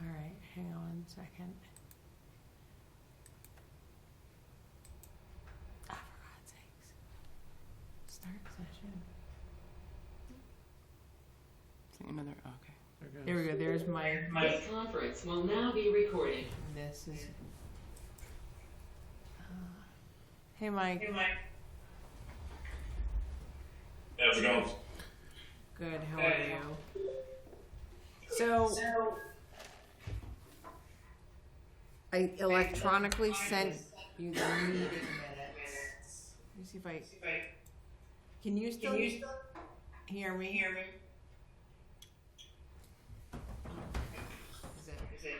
All right, hang on a second. Oh, for God's sakes. Start session. Another, okay. There we go, there's my, This conference will now be recorded. this is, hey Mike. How's it going? Good, how are you? So, I electronically sent you the meeting minutes. Let me see if I, can you still hear me? Is it?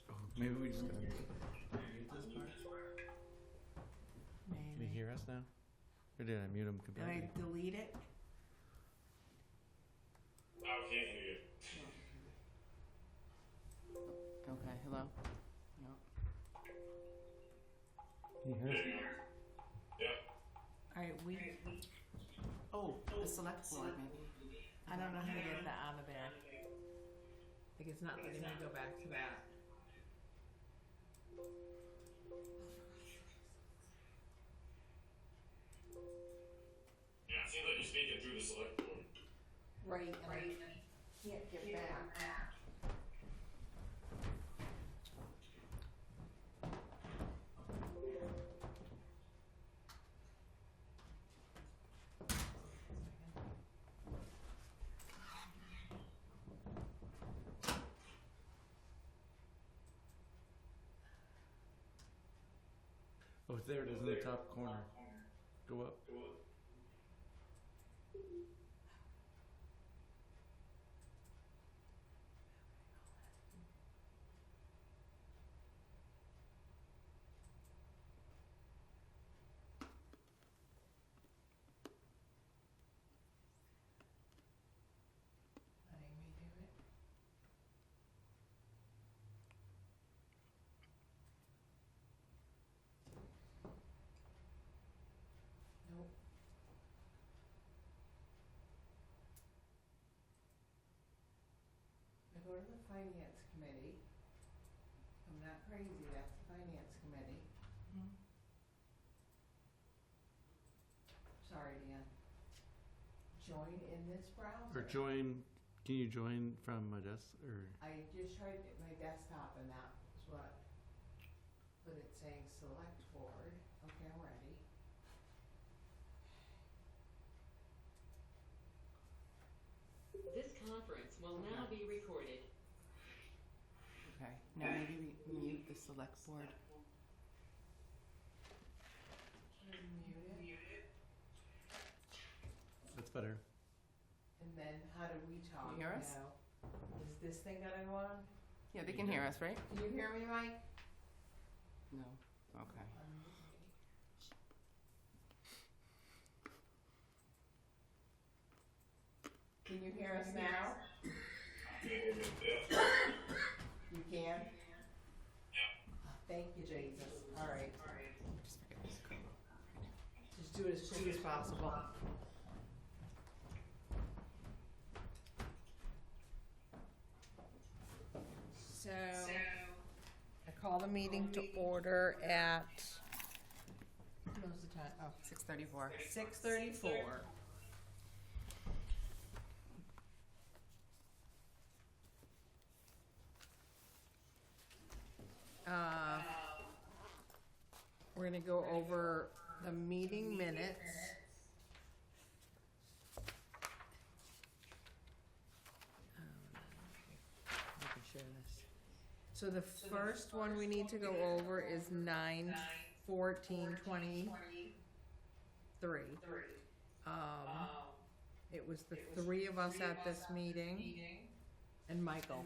Oh, maybe we just gotta mute this part. Can you Maybe. hear us now? Or did I mute him Did completely? I delete it? I can't hear you. Okay, hello? No. Can you hear us? Alright, Oh, the select board maybe. I don't know how to get that out of there. Like it's not letting me go back to that. Yeah, it seems like you're speaking through the select board. Right, and I can't get back. Oh, there it is in the top corner. Go up. Letting me do it. Nope. I go to the finance committee. I'm not crazy, that's the finance committee. Sorry, Dan. Join in this browser. Or join, can you join from my desk, or? I just tried it my desktop and that was what, but it's saying select board. Okay, I'm ready. This conference will now be recorded. Okay, now maybe we mute the select board. Mute it. That's better. And then how do we talk you hear us? now? Is this thing gonna go on? Yeah, they can hear us, right? Can you hear me, Mike? No, okay. Can you hear us now? You can? Thank you, Jesus. All right. Just do it as quick as possible. So, I call the meeting to order at, what was the time? Oh, 6:34. 6:34. We're gonna go over the meeting minutes. I can share this. So the first one we need to go over is 9/14/23. It was the three of us at this meeting and Michael.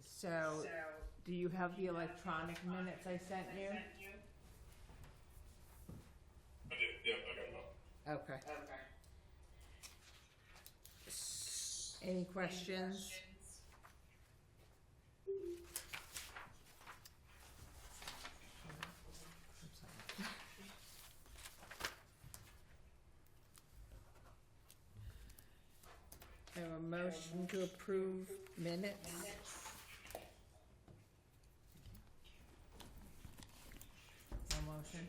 So, do you have the electronic minutes I sent you? I did, yep, I got Okay. Any questions? I have a motion to approve minutes. No motion?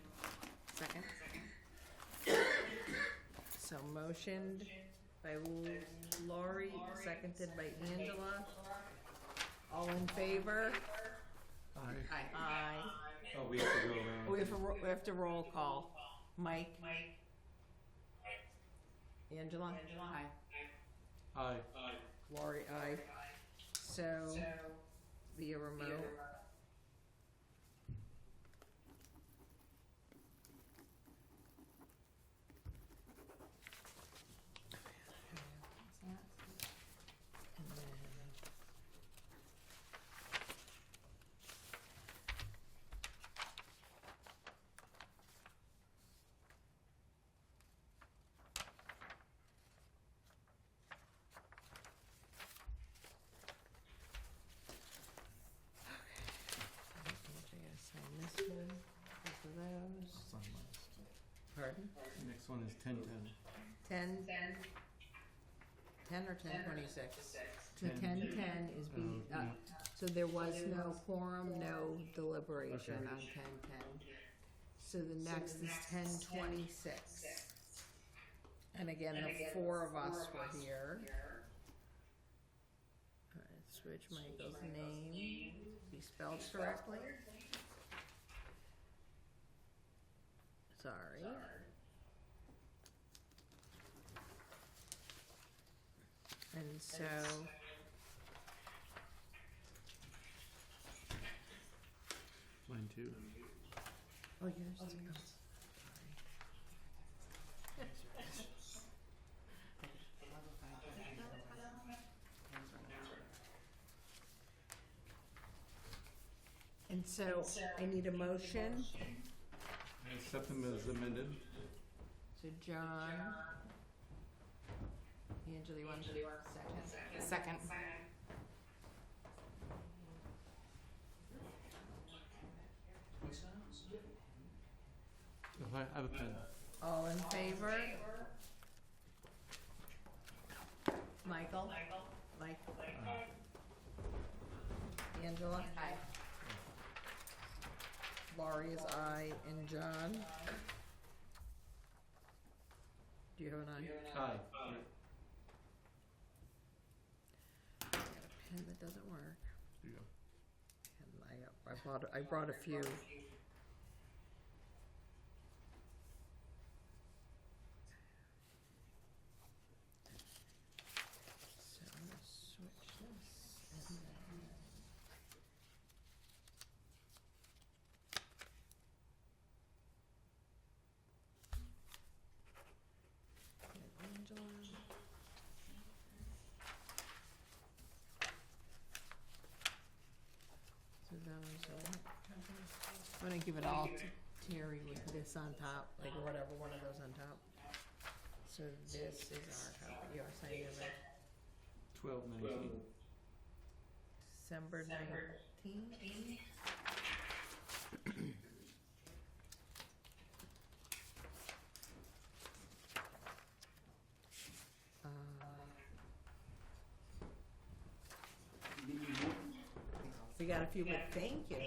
Second? So motioned by Lori, seconded by Angela. All in favor? Aye. Aye. Oh, we have to go around. We have to roll call. Mike? Angela? Aye. Aye. Lori, aye. So, via remote. And then I gotta sign this one, both of those. Sign last. Pardon? Next one is 10:10. 10 or 10:26? So 10. 10:10 is being, Yeah. so there was no quorum, no deliberation Okay. on 10:10. So the next is 10:26. And again, the four of us were here. Alright, switch Michael's name, be spelled correctly. Sorry. And so, Mine too. oh, yours is, oh, and so I need a motion. I accept them as amended. So John. Angela, you want to do second? Second. Oh, I have a pen. All in favor? Michael? Mike? Aye. Angela? Aye. Laurie is aye, and John? Do you have an aye? Aye. I got a pen that doesn't work. There you go. And I brought a few. So I'm gonna switch this and then. And Angela. So I'm gonna give it all to Terry with this on top, like whatever, one of those on top. So this is our copy, you are signing it, 12:19. December 19th. We got a few, but thank you.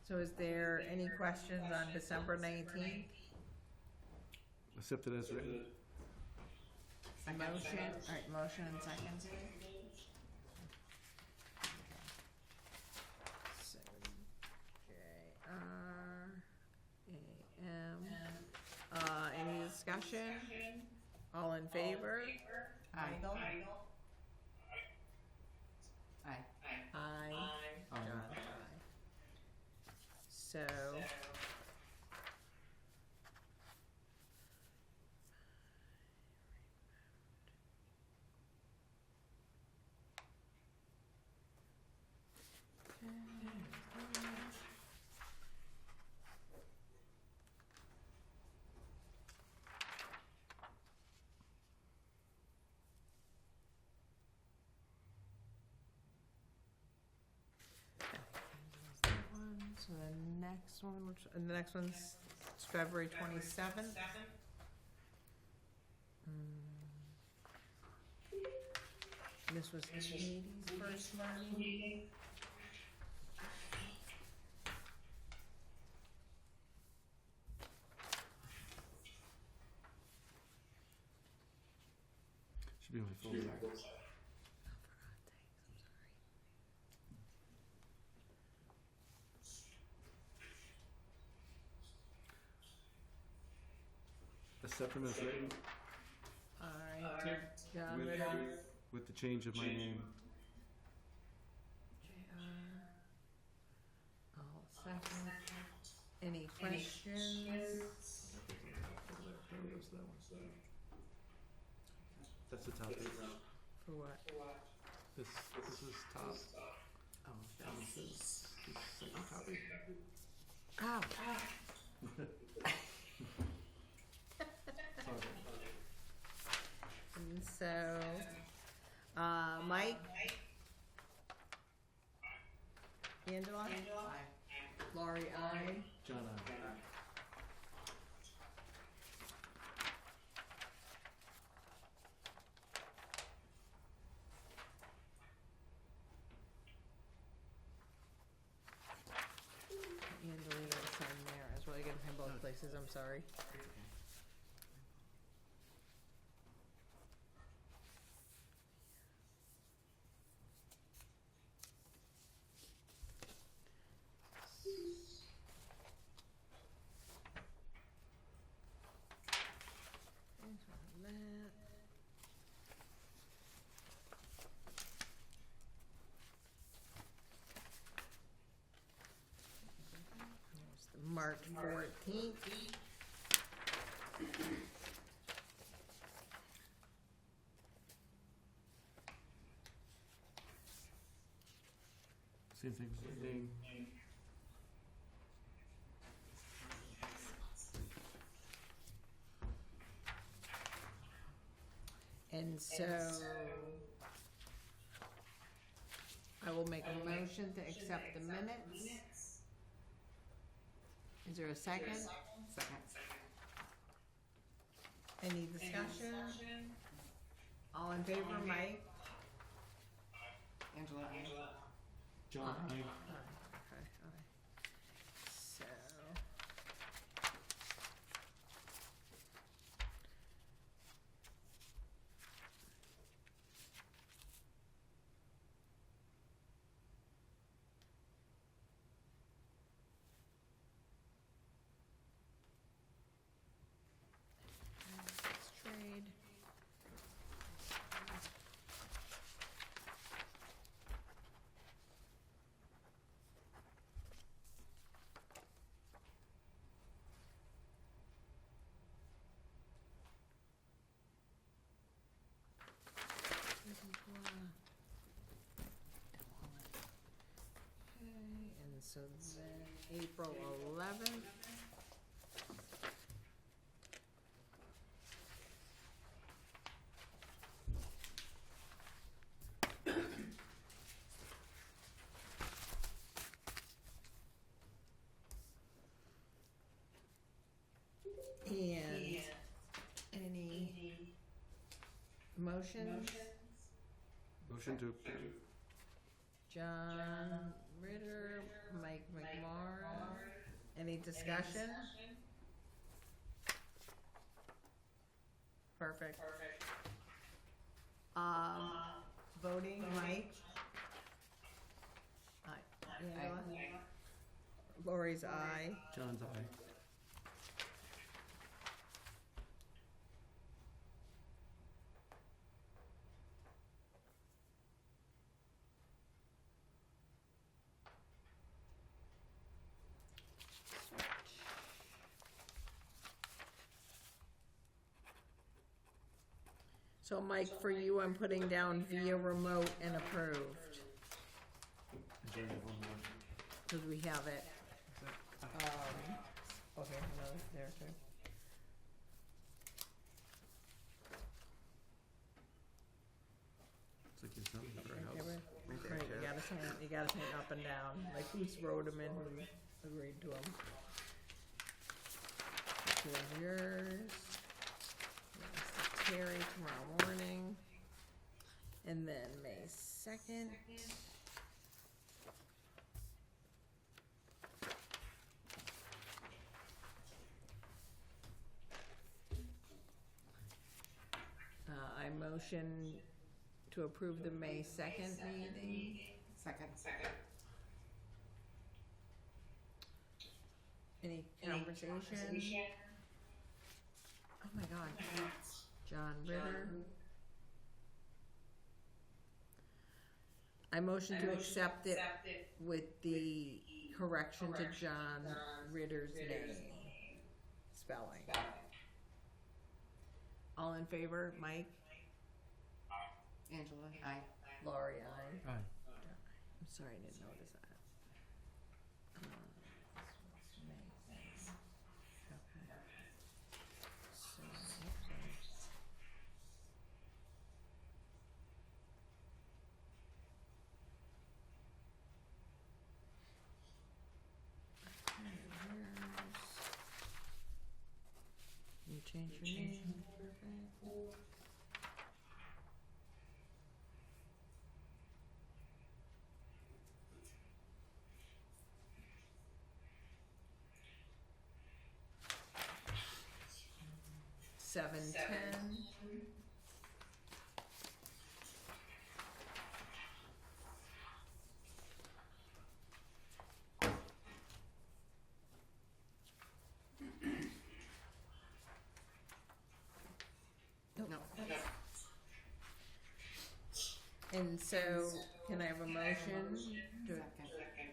So is there any questions on December 19th? Accept it as written. Motion, alright, motion and second. So, J-R-A-M. Any discussion? All in favor? Aye. Michael? Aye. Aye. Aye. John, aye. So. So the next one, the next one's February 27th. This was Katie's first meeting. Should be on my phone. Accept them as written Alright, to John with, Ritter. with the change of my name. I'll second. Any questions? That's the top page. For what? This is top. Oh, this is the second copy. Ow. And so, Mike? Angela? Laurie, aye. John, Angelina to sign there as well. You gotta sign both places, I'm sorry. March 14th. same thing, same thing. And so I will make a motion to accept the minutes. Is there a second? Second. Any discussion? All in favor, Mike? Angela, aye. John, aye. Okay, aye. So. Let's trade. Okay, and so then April 11th. And any motions? Motion to approve. John Ritter, Mike McMorro. Any discussion? Perfect. Voting, Mike? Aye. Angela? Lori's aye. John's aye. So Mike, for you, I'm putting down via remote and approved, And John, you have one more. because we have it. Is that- Okay, another there too. Looks like you're something for a Right house. there, Right there, right, you Jeff. gotta you gotta sign up and down, like who's wrote them in, who agreed to them. Here's yours. Yes, to Terry tomorrow morning. And then May 2nd. I motion to approve the May 2nd meeting. Second. Any conversation? Oh my God, John Ritter. I motion to accept it with the correction to John Ritter's name, spelling. All in favor, Mike? Angela, aye. Laurie, aye. Aye. I'm sorry, I didn't notice that. This was May. Okay. So, you change your name. Perfect. Seven ten. No. And so, can I have a motion to? Second.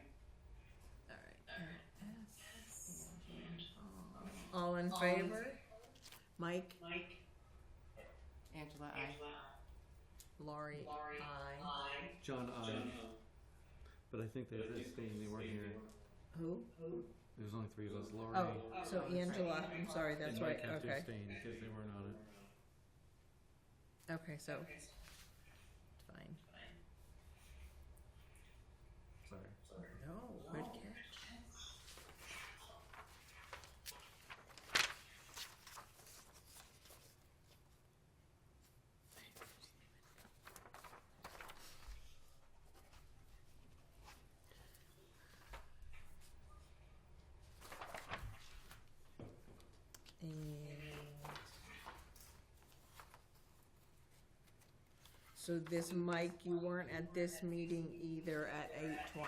All in favor? Mike? Angela, aye. Laurie? Aye. John, but I think they abstained, they weren't here. Who? There's only three of us, Lori. Oh, so Angela, I'm sorry, that's and right, Mike have to okay. abstain because they weren't on it. Okay, so, it's fine. Sorry. No, good catch. And so this Mike, you weren't at this meeting either at 8:20.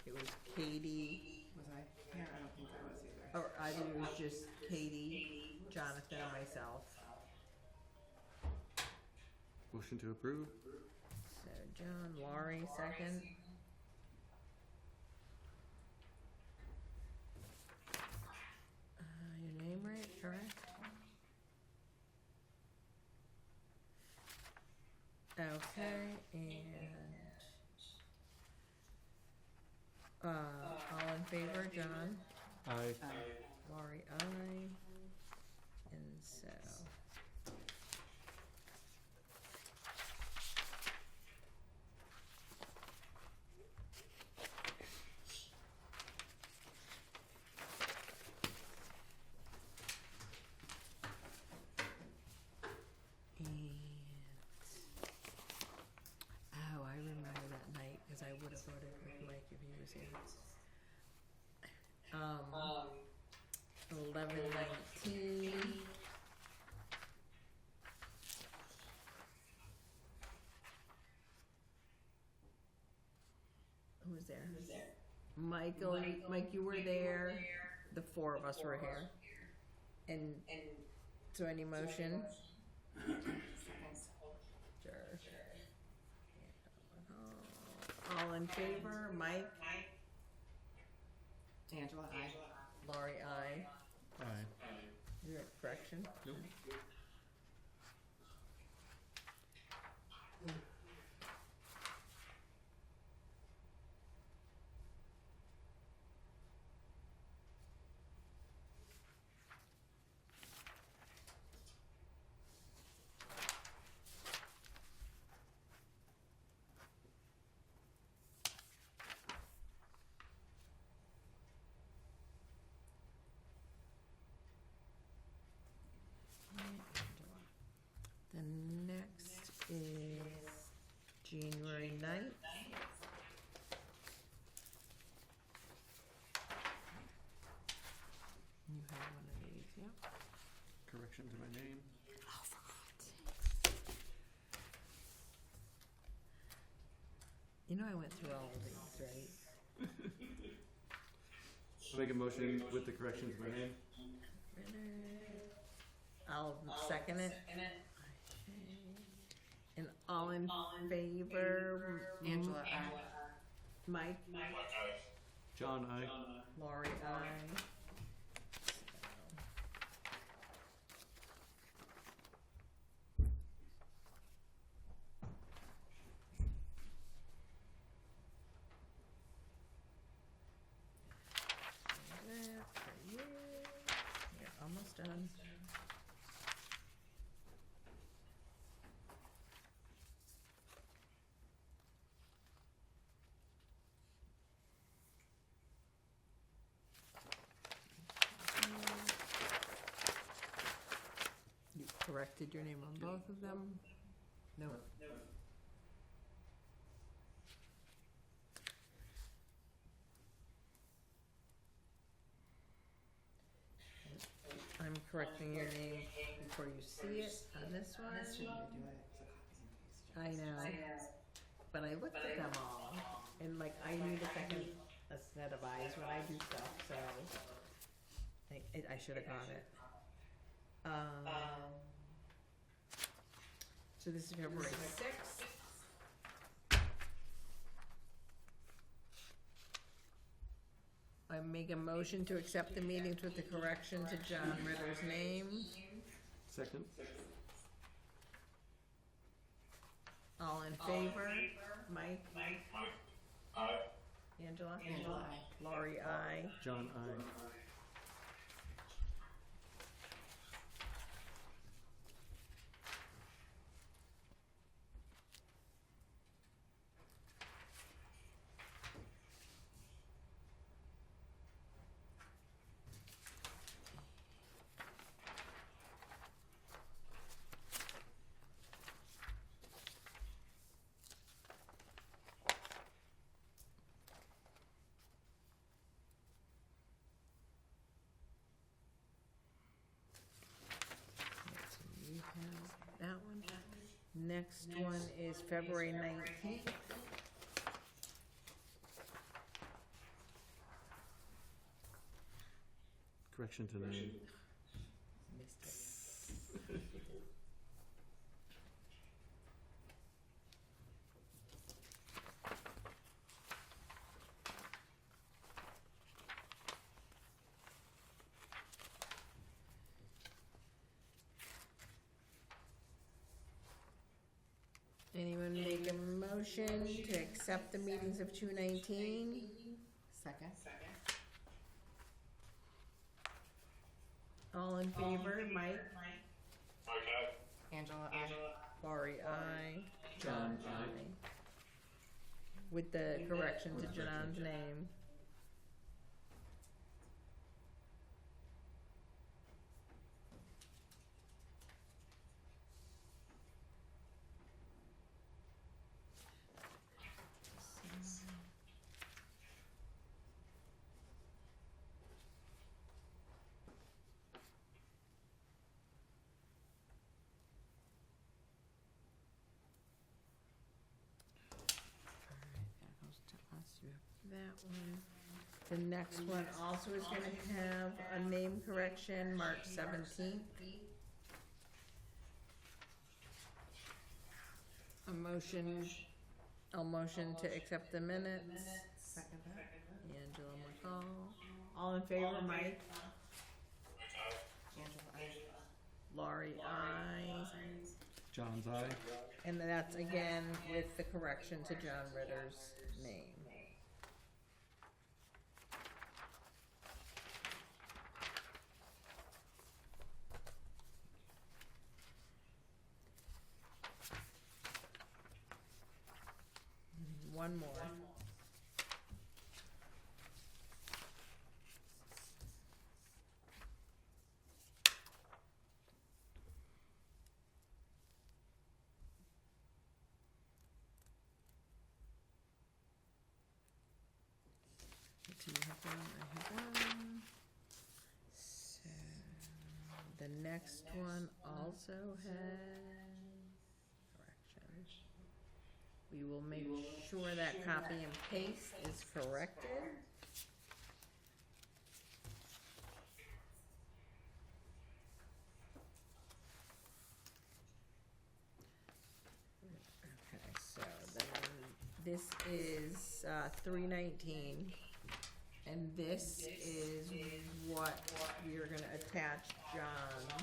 It was Katie, Was I? Yeah, I don't think I was either. or either it was just Katie, Jonathan, or myself. Motion to approve? So John, Laurie, second. Your name right, correct? Okay, and all in favor, John? Aye. Laurie, aye. And so. Oh, I remember that night, because I would have voted with Mike if he was here. 11:19. Who was there? Michael, Mike, you were there. The four of us were here. And so any motion? Sure. All in favor, Mike? Angela, aye. Laurie, aye. Aye. Is there a correction? Nope. correction to my name. Oh, for God's sake. You know I went through all of these, right? I'll make a motion with the correction to my name. I'll second it. And all in favor? Angela, I. Mike? John, I. Lori, aye. That for you. You're almost done. You corrected your name on both of them? No. I'm correcting your name before you see it on this one. I shouldn't be doing it as a copy and paste. I know, but I looked at them all, and like, I need a set of eyes when I do stuff, so I should have got it. So this is February 6th. I make a motion to accept the meetings with the correction to John Ritter's name. Second. All in favor? Mike? Aye. Angela? Angela, I. Laurie, aye. John, I. So you have that one. Next one is February 19th. Correction to name. Anyone make a motion to accept the meetings of 2/19? Second. All in favor? Mike? Okay. Angela, I. Laurie, aye. John, I. With the correction to John's name. That goes to us, you have that one. The next one also is gonna have a name correction, March 17th. I'll motion to accept the minutes. Second that. Angela McCall. All in favor, Mike? Angela, I. Laurie, aye. John's, I. And that's again with the correction to John Ritter's name. One more. Do you have one? I have one. So the next one also has corrections. We will make sure that copy and paste is corrected. Okay, so then this is 319, and this is what we are gonna attach John's.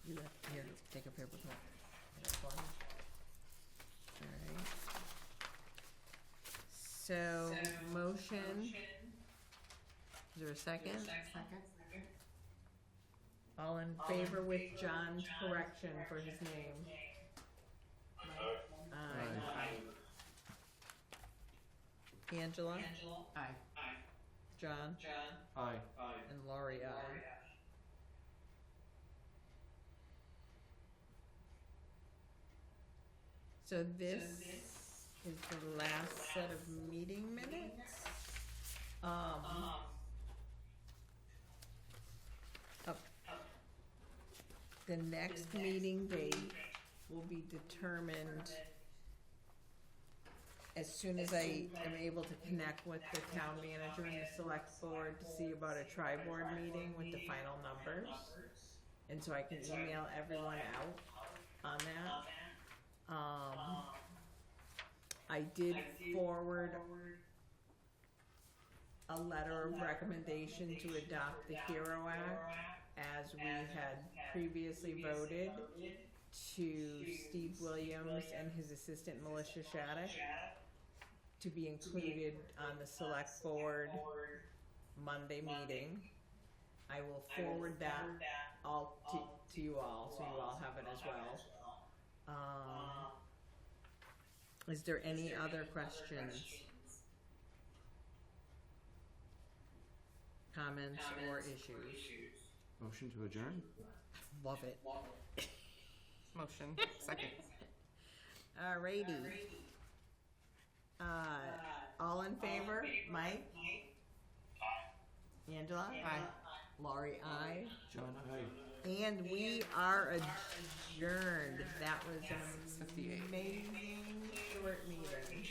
You have, here, take a paper clip. Alright. So, motion. Is there a second? Second? All in favor with John's correction for his name? Aye. Angela? Aye. John? Aye. And Laurie, aye. So this is the last set of meeting minutes. The next meeting date will be determined as soon as I am able to connect with the town manager and the select board to see about a tri-board meeting with the final numbers. And so I can email everyone out on that. I did forward a letter of recommendation to adopt the HERO Act as we had previously voted to Steve Williams and his assistant Melissa Shattuck to be included on the select board Monday meeting. I will forward that all to you all, so you all have it as well. Is there any other questions, comments, or issues? Motion to adjourn? Love it. Motion. Second. Alrighty. All in favor? Mike? Angela? Aye. Laurie, aye. John, aye. And we are adjourned. That was an 58. amazing short meeting.